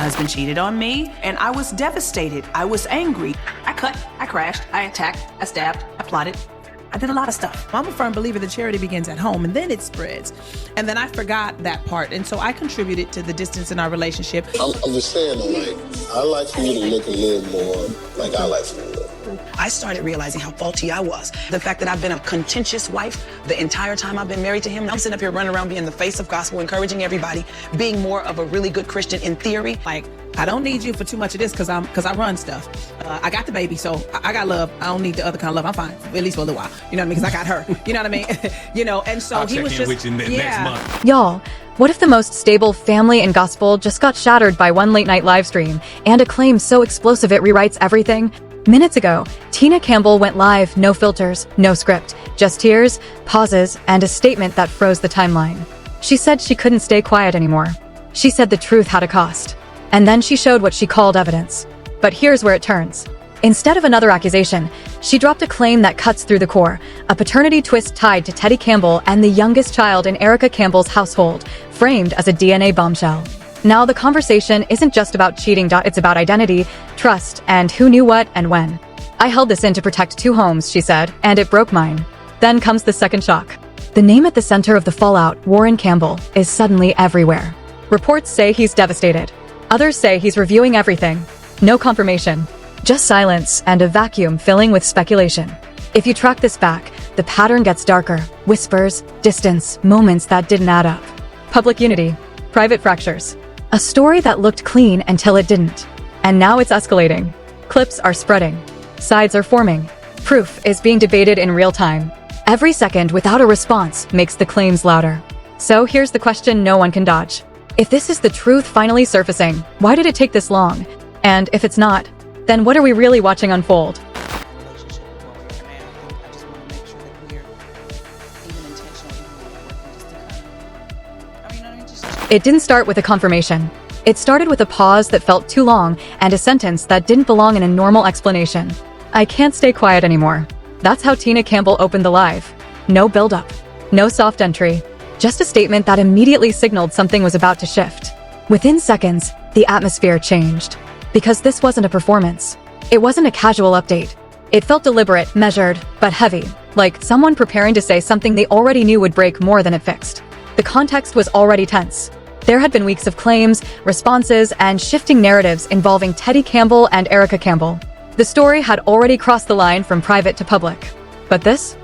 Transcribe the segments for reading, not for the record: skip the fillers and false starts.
husband cheated on me, and I was devastated. I was angry. I cut, I crashed, I attacked, I stabbed, I plotted. I did a lot of stuff. I'm a firm believer that charity begins at home and then it spreads. And then I forgot that part. And so I contributed to the distance in our relationship. I'm just saying, I like for you to look a little more like I like for you to look. I started realizing how faulty I was. The fact that I've been a contentious wife the entire time I've been married to him. I'm sitting up here running around being the face of gospel, encouraging everybody, being more of a really good Christian in theory. Like, I don't need you for too much of this because I run stuff. I got the baby, so I got love. I don't need the other kind of love. I'm fine, at least for a little while. You know what I mean? Because I got her. You know what I mean? And so I'll he check was in just with you next month. Y'all, what if the most stable family in gospel just got shattered by one late-night live stream and a claim so explosive it rewrites everything? Minutes ago, Tina Campbell went live, no filters, no script, just tears, pauses, and a statement that froze the timeline. She said she couldn't stay quiet anymore. She said the truth had a cost. And then she showed what she called evidence. But here's where it turns. Instead of another accusation, she dropped a claim that cuts through the core, a paternity twist tied to Teddy Campbell and the youngest child in Erica Campbell's household, framed as a DNA bombshell. Now the conversation isn't just about cheating, it's about identity, trust, and who knew what and when. I held this in to protect 2 homes, she said, and it broke mine. Then comes the second shock. The name at the center of the fallout, Warryn Campbell, is suddenly everywhere. Reports say he's devastated. Others say he's reviewing everything. No confirmation. Just silence and a vacuum filling with speculation. If you track this back, the pattern gets darker. Whispers, distance, moments that didn't add up. Public unity. Private fractures. A story that looked clean until it didn't. And now it's escalating. Clips are spreading. Sides are forming. Proof is being debated in real time. Every second without a response makes the claims louder. So here's the question no one can dodge. If this is the truth finally surfacing, why did it take this long? And if it's not, then what are we really watching unfold? It didn't start with a confirmation. It started with a pause that felt too long and a sentence that didn't belong in a normal explanation. I can't stay quiet anymore. That's how Tina Campbell opened the live. No build-up. No soft entry. Just a statement that immediately signaled something was about to shift. Within seconds, the atmosphere changed. Because this wasn't a performance. It wasn't a casual update. It felt deliberate, measured, but heavy, like someone preparing to say something they already knew would break more than it fixed. The context was already tense. There had been weeks of claims, responses, and shifting narratives involving Teddy Campbell and Erica Campbell. The story had already crossed the line from private to public. But this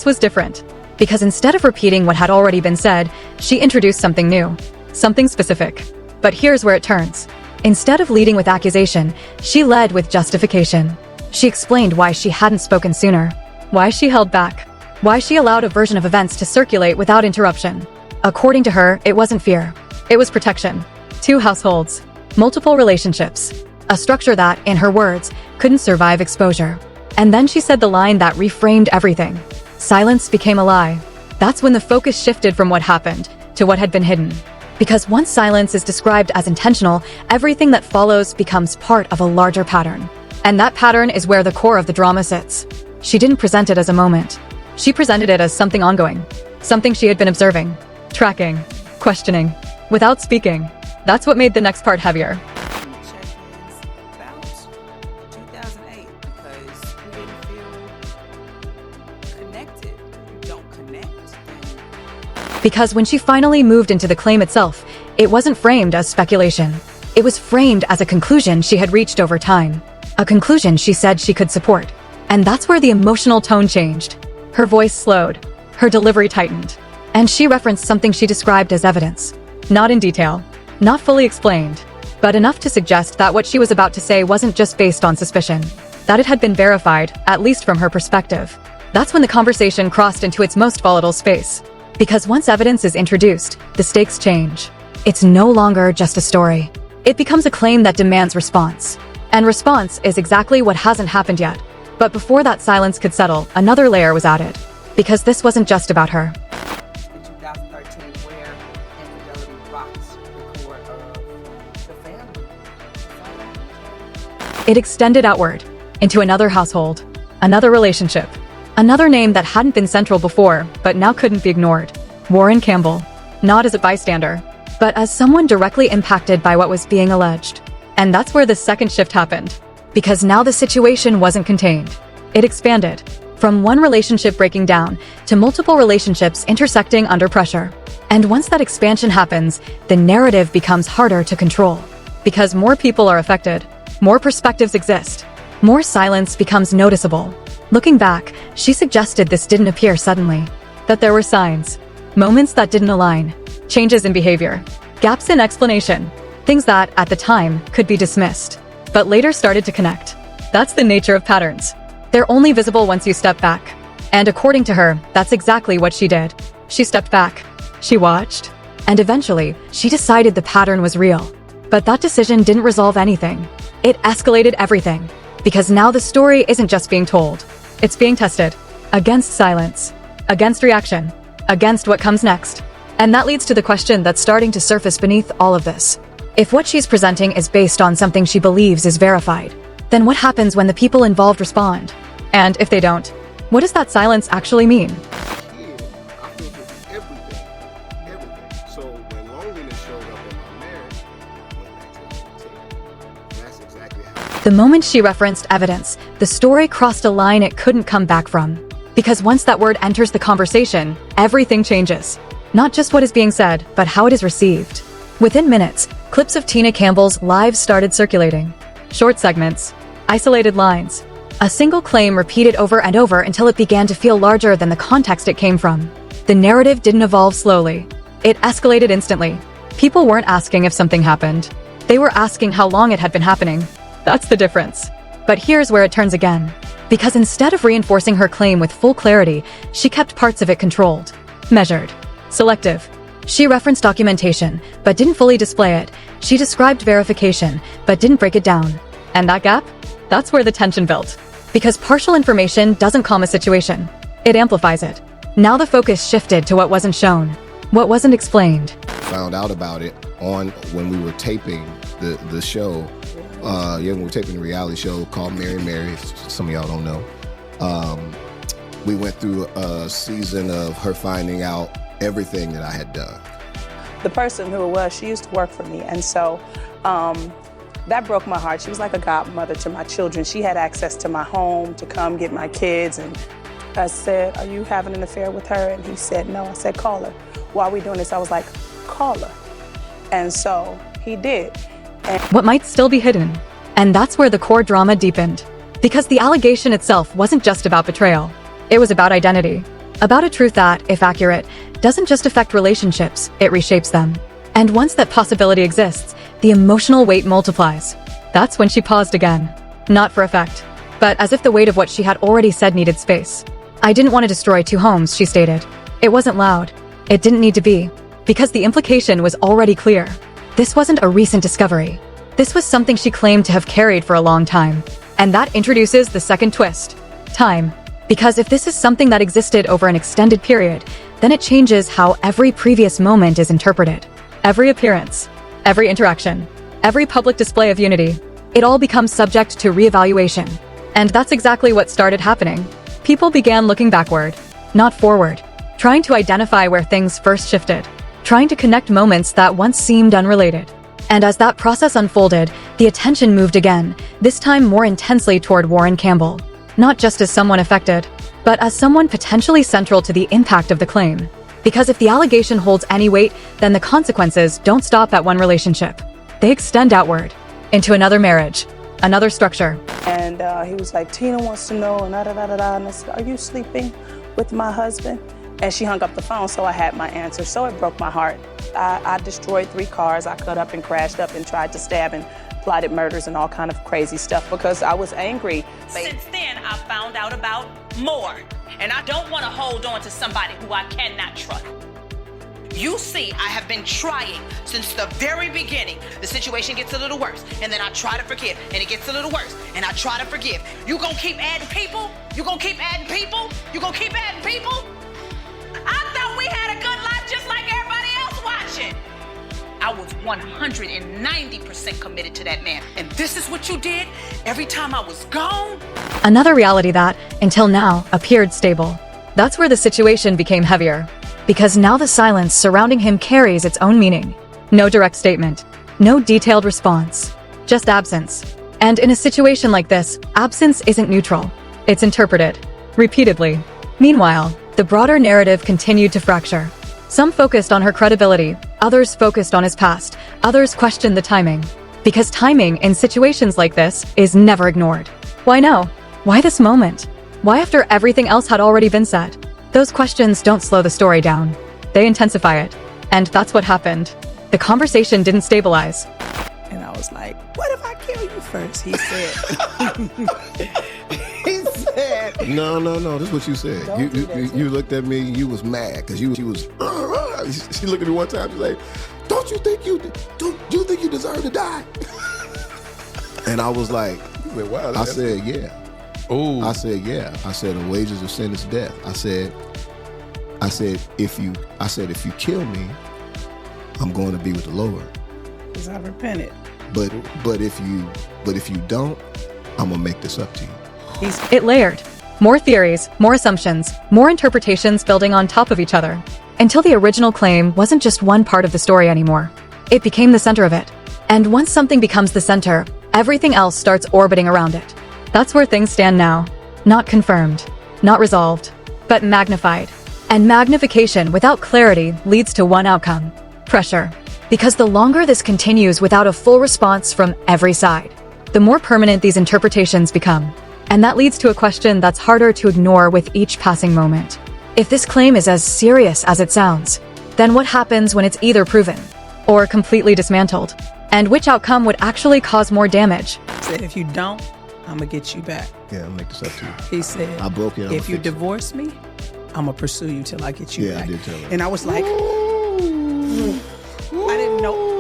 was different. Because instead of repeating what had already been said, she introduced something new. Something specific. But here's where it turns. Instead of leading with accusation, she led with justification. She explained why she hadn't spoken sooner. Why she held back. Why she allowed a version of events to circulate without interruption. According to her, it wasn't fear. It was protection. 2 households. Multiple relationships. A structure that, in her words, couldn't survive exposure. And then she said the line that reframed everything. Silence became a lie. That's when the focus shifted from what happened to what had been hidden. Because once silence is described as intentional, everything that follows becomes part of a larger pattern. And that pattern is where the core of the drama sits. She didn't present it as a moment. She presented it as something ongoing. Something she had been observing, tracking, questioning, without speaking. That's what made the next part heavier. Check-ins about 2008 because we didn't feel connected. You don't connect. Because when she finally moved into the claim itself, it wasn't framed as speculation. It was framed as a conclusion she had reached over time. A conclusion she said she could support. And that's where the emotional tone changed. Her voice slowed. Her delivery tightened. And she referenced something she described as evidence. Not in detail. Not fully explained. But enough to suggest that what she was about to say wasn't just based on suspicion. That it had been verified, at least from her perspective. That's when the conversation crossed into its most volatile space. Because once evidence is introduced, the stakes change. It's no longer just a story. It becomes a claim that demands response. And response is exactly what hasn't happened yet. But before that silence could settle, another layer was added. Because this wasn't just about her. In 2013, where infidelity rocks the core of the family. It extended outward, into another household, another relationship, another name that hadn't been central before, but now couldn't be ignored. Warryn Campbell. Not as a bystander, but as someone directly impacted by what was being alleged. And that's where the second shift happened. Because now the situation wasn't contained. It expanded. From one relationship breaking down to multiple relationships intersecting under pressure. And once that expansion happens, the narrative becomes harder to control. Because more people are affected, more perspectives exist, more silence becomes noticeable. Looking back, she suggested this didn't appear suddenly. That there were signs, moments that didn't align, changes in behavior, gaps in explanation, things that, at the time, could be dismissed, but later started to connect. That's the nature of patterns. They're only visible once you step back. And according to her, that's exactly what she did. She stepped back. She watched. And eventually, she decided the pattern was real. But that decision didn't resolve anything. It escalated everything. Because now the story isn't just being told. It's being tested. Against silence. Against reaction. Against what comes next. And that leads to the question that's starting to surface beneath all of this. If what she's presenting is based on something she believes is verified, then what happens when the people involved respond? And if they don't, what does that silence actually mean? I filtered everything. So when loneliness showed up in my marriage, I went back to the That's exactly how. The moment she referenced evidence, the story crossed a line it couldn't come back from. Because once that word enters the conversation, everything changes. Not just what is being said, but how it is received. Within minutes, clips of Tina Campbell's lives started circulating. Short segments, isolated lines, a single claim repeated over and over until it began to feel larger than the context it came from. The narrative didn't evolve slowly. It escalated instantly. People weren't asking if something happened. They were asking how long it had been happening. That's the difference. But here's where it turns again. Because instead of reinforcing her claim with full clarity, she kept parts of it controlled, measured, selective. She referenced documentation, but didn't fully display it. She described verification, but didn't break it down. And that gap? That's where the tension built. Because partial information doesn't calm a situation. It amplifies it. Now the focus shifted to what wasn't shown, what wasn't explained. Found out about it when we were taping the show. When we were taping the reality show called Mary, some of y'all don't know. We went through a season of her finding out everything that I had done. The person who it was, she used to work for me, and so that broke my heart. She was like a godmother to my children. She had access to my home to come get my kids, and I said, "Are you having an affair with her?" And he said, "No." I said, "Call her." While we're doing this, I was like, "Call her." And so he did. And what might still be hidden. And that's where the core drama deepened. Because the allegation itself wasn't just about betrayal. It was about identity. About a truth that, if accurate, doesn't just affect relationships, it reshapes them. And once that possibility exists, the emotional weight multiplies. That's when she paused again. Not for effect, but as if the weight of what she had already said needed space. "I didn't want to destroy 2 homes," she stated. It wasn't loud. It didn't need to be. Because the implication was already clear. This wasn't a recent discovery. This was something she claimed to have carried for a long time. And that introduces the second twist. Time. Because if this is something that existed over an extended period, then it changes how every previous moment is interpreted. Every appearance, every interaction, every public display of unity, it all becomes subject to reevaluation. And that's exactly what started happening. People began looking backward, not forward, trying to identify where things first shifted, trying to connect moments that once seemed unrelated. And as that process unfolded, the attention moved again, this time more intensely toward Warryn Campbell. Not just as someone affected, but as someone potentially central to the impact of the claim. Because if the allegation holds any weight, then the consequences don't stop at one relationship. They extend outward, into another marriage, another structure. And he was like, "Tina wants to know," and da-da-da-da-da. And I said, "Are you sleeping with my husband?" And she hung up the phone, so I had my answer. So it broke my heart. I destroyed 3 cars. I cut up and crashed up and tried to stab and plotted murders and all kind of crazy stuff because I was angry. Since then, I found out about more. And I don't want to hold on to somebody who I cannot trust. You see, I have been trying since the very beginning. The situation gets a little worse, and then I try to forgive, and it gets a little worse, and I try to forgive. You gonna keep adding people? You gonna keep adding people? You gonna keep adding people? I thought we had a good life just like everybody else watching. I was 190% committed to that man. And this is what you did every time I was gone? Another reality that, until now, appeared stable. That's where the situation became heavier. Because now the silence surrounding him carries its own meaning. No direct statement. No detailed response. just absence. And in a situation like this, absence isn't neutral. It's interpreted. Repeatedly. Meanwhile, the broader narrative continued to fracture. Some focused on her credibility, others focused on his past, others questioned the timing. Because timing in situations like this is never ignored. Why now? Why this moment? Why after everything else had already been said? Those questions don't slow the story down. They intensify it. And that's what happened. The conversation didn't stabilize. And I was like, what if I kill you first? He said. He said. No. This is what you said. You looked at me. You was mad because you was. She looked at me one time. She's like, "Don't you think you deserve to die?" And I was like, wow, I said, yeah. Ooh. I said, yeah. I said, the wages of sin is death. I said, if you kill me, I'm going to be with the Lord. Because I repented. But if you don't, I'm gonna make this up to you. It layered. More theories, more assumptions, more interpretations building on top of each other. Until the original claim wasn't just one part of the story anymore. It became the center of it. And once something becomes the center, everything else starts orbiting around it. That's where things stand now. Not confirmed, not resolved, but magnified. And magnification without clarity leads to one outcome: pressure. Because the longer this continues without a full response from every side, the more permanent these interpretations become. And that leads to a question that's harder to ignore with each passing moment. If this claim is as serious as it sounds, then what happens when it's either proven or completely dismantled? And which outcome would actually cause more damage? He said, if you don't, I'm going to get you back. Yeah, I'll make this up to you. He said, I broke it. if you divorce me, I'm going to pursue you till I get you back. I did tell her. And I was like, I didn't know.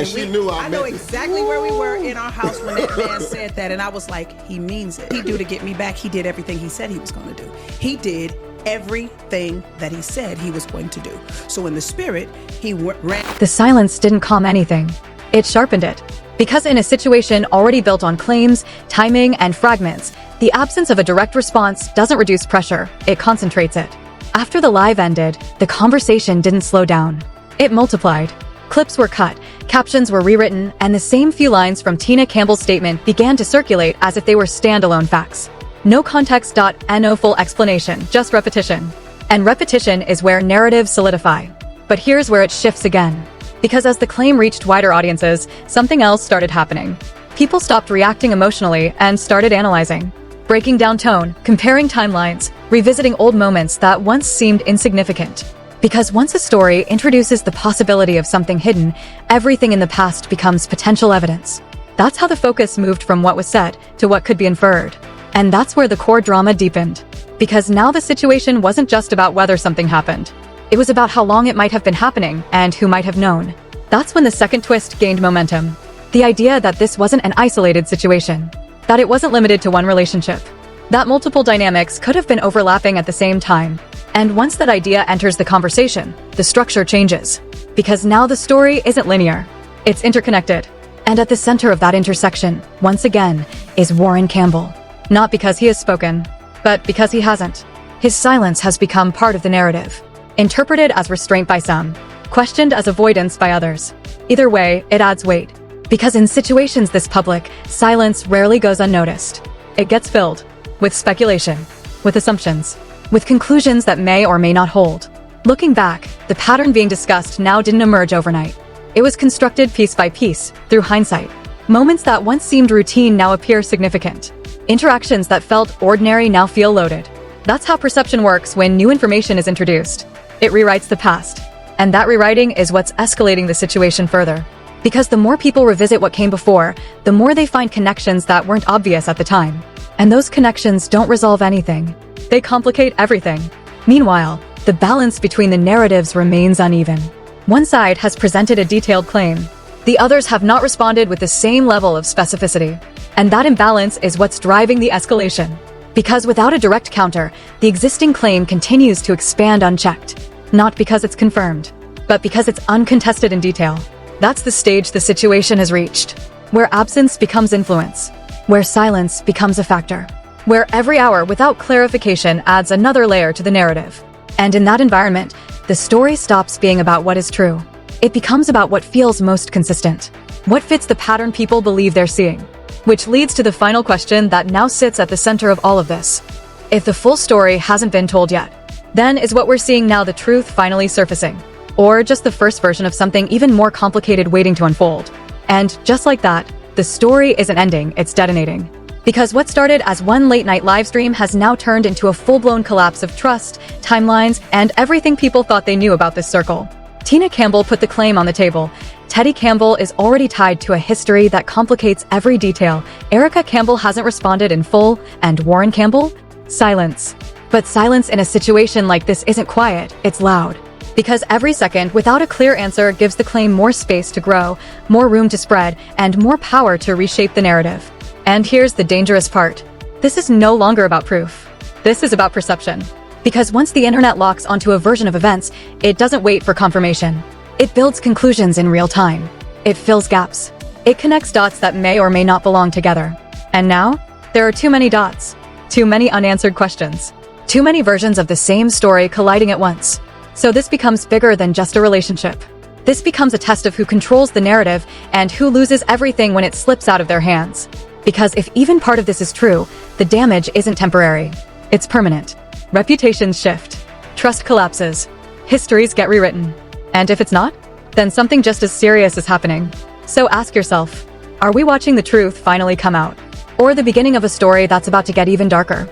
She knew I know meant it. exactly where we were in our house when that man said that. And I was like, he means it. He do to get me back. He did everything he said he was going to do. He did everything that he said he was going to do. So in the spirit, he ran. The silence didn't calm anything. It sharpened it. Because in a situation already built on claims, timing, and fragments, the absence of a direct response doesn't reduce pressure, it concentrates it. After the live ended, the conversation didn't slow down. It multiplied. Clips were cut, captions were rewritten, and the same few lines from Tina Campbell's statement began to circulate as if they were standalone facts. No context. No full explanation, just repetition. And repetition is where narratives solidify. But here's where it shifts again. Because as the claim reached wider audiences, something else started happening. People stopped reacting emotionally and started analyzing. Breaking down tone, comparing timelines, revisiting old moments that once seemed insignificant. Because once a story introduces the possibility of something hidden, everything in the past becomes potential evidence. That's how the focus moved from what was said to what could be inferred. And that's where the core drama deepened. Because now the situation wasn't just about whether something happened. It was about how long it might have been happening and who might have known. That's when the second twist gained momentum. The idea that this wasn't an isolated situation. That it wasn't limited to one relationship. That multiple dynamics could have been overlapping at the same time. And once that idea enters the conversation, the structure changes. Because now the story isn't linear. It's interconnected. And at the center of that intersection, once again, is Warryn Campbell. Not because he has spoken, but because he hasn't. His silence has become part of the narrative. Interpreted as restraint by some, questioned as avoidance by others. Either way, it adds weight. Because in situations this public, silence rarely goes unnoticed. It gets filled with speculation, with assumptions, with conclusions that may or may not hold. Looking back, the pattern being discussed now didn't emerge overnight. It was constructed piece by piece, through hindsight. Moments that once seemed routine now appear significant. Interactions that felt ordinary now feel loaded. That's how perception works when new information is introduced. It rewrites the past. And that rewriting is what's escalating the situation further. Because the more people revisit what came before, the more they find connections that weren't obvious at the time. And those connections don't resolve anything. They complicate everything. Meanwhile, the balance between the narratives remains uneven. One side has presented a detailed claim. The others have not responded with the same level of specificity. And that imbalance is what's driving the escalation. Because without a direct counter, the existing claim continues to expand unchecked. Not because it's confirmed, but because it's uncontested in detail. That's the stage the situation has reached. Where absence becomes influence. Where silence becomes a factor. Where every hour without clarification adds another layer to the narrative. And in that environment, the story stops being about what is true. It becomes about what feels most consistent. What fits the pattern people believe they're seeing? Which leads to the final question that now sits at the center of all of this. If the full story hasn't been told yet, then is what we're seeing now the truth finally surfacing? Or just the first version of something even more complicated waiting to unfold? And just like that, the story isn't ending, it's detonating. Because what started as one late-night live stream has now turned into a full-blown collapse of trust, timelines, and everything people thought they knew about this circle. Tina Campbell put the claim on the table. Teddy Campbell is already tied to a history that complicates every detail. Erica Campbell hasn't responded in full, and Warryn Campbell? Silence. But silence in a situation like this isn't quiet, it's loud. Because every second without a clear answer gives the claim more space to grow, more room to spread, and more power to reshape the narrative. And here's the dangerous part. This is no longer about proof. This is about perception. Because once the internet locks onto a version of events, it doesn't wait for confirmation. It builds conclusions in real time. It fills gaps. It connects dots that may or may not belong together. And now, there are too many dots. Too many unanswered questions. Too many versions of the same story colliding at once. So this becomes bigger than just a relationship. This becomes a test of who controls the narrative and who loses everything when it slips out of their hands. Because if even part of this is true, the damage isn't temporary. It's permanent. Reputations shift. Trust collapses. Histories get rewritten. And if it's not, then something just as serious is happening. So ask yourself, are we watching the truth finally come out? Or the beginning of a story that's about to get even darker?